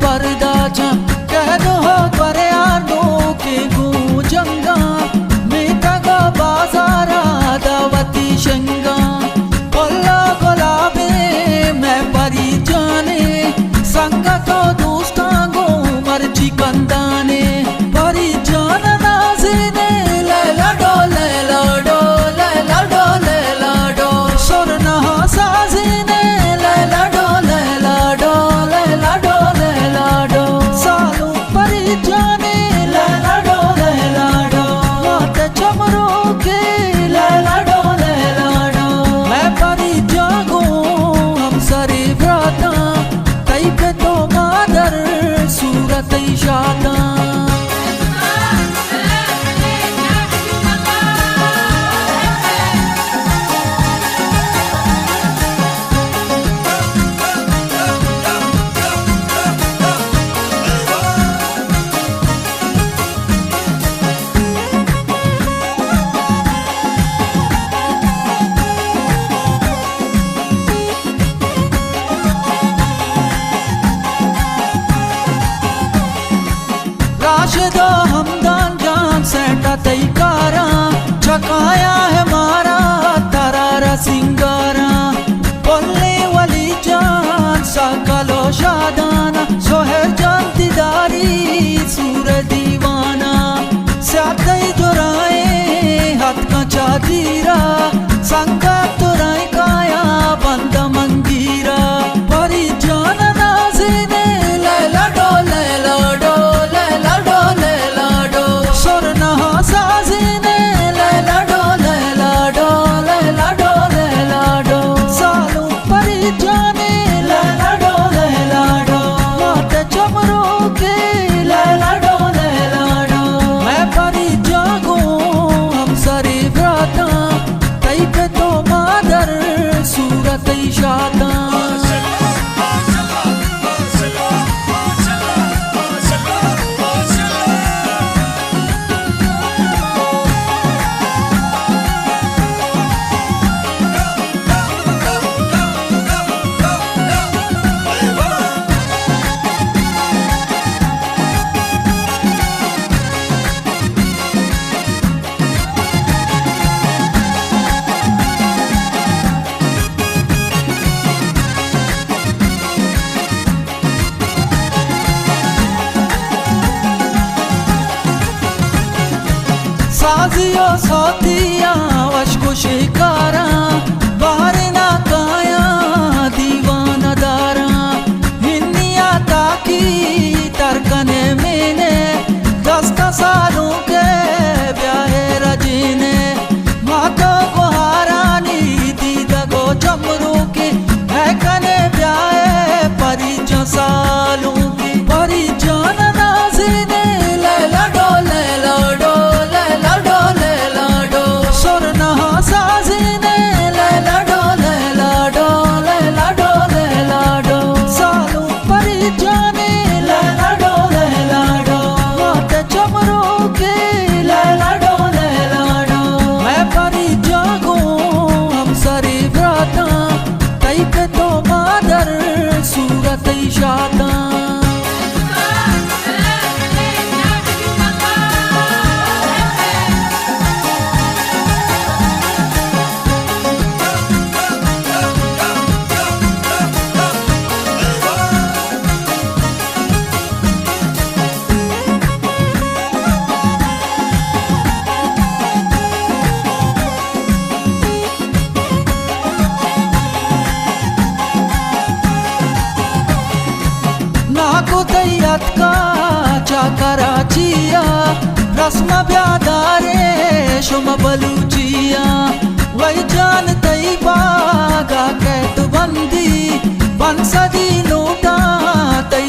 पर्दा चा कह दो हो त्वरयानो के गूंजंगा मीठा गो बाजारा दावती शंगा कोल्ला गुलाबे मैं परी जाने संगा तो दोस्तांगो मर्जी कंदाने परी जान नाज़िने लैला डो लैला डो लैला डो लैला डो सुरना साज़िने लैला डो लैला डो लैला डो लैला डो सालू परी जाने लैला डो लैला डो माते चमरो के लैला डो लैला डो मैं परी जागो हम सरे व्रता तई पे तो मादर सूरत इशाता राशिदो हमदान जान सेटा तैकारा चकाया है मारा तरारा सिंगारा बोलने वाली जान सकलो शादाना सोहर जान दीदारी सूर दीवाना स्यातई जुराए हाथ का चादीरा संगा तुराई काया बंद मंगीरा परी जान नाज़िने लैला डो लैला डो लैला डो लैला डो सुरना साज़िने लैला डो लैला डो लैला डो लैला डो सालू परी जाने लैला डो लैला डो माते चमरो के लैला डो लैला डो मैं परी जागो हम सरे व्रता तई पे तो मादर सूरत इशाता साजियो सोतिया वशको शिकारा बाहर ना काया दीवाना दारा हिन्निया ताकी तरकने मैंने दस्ता सालों के ब्याहे रजीने मातो को हारानी दीदा को चमरू की है कने ब्याहे परी जो सालों की परी जान नाज़िने लैला डो लैला डो लैला डो लैला डो सुरना साज़िने लैला डो लैला डो लैला डो लैला डो सालू परी जाने लैला डो लैला डो माते चमरो के लैला डो लैला डो मैं परी जागो हम सरे व्रता तई पे तो मादर सूरत इशाता नाको तैयत का चाकराचिया रस्म ब्यादारे शुम बलूचिया वही जान तई बागा कैद बंदी बन सदी नोटा तई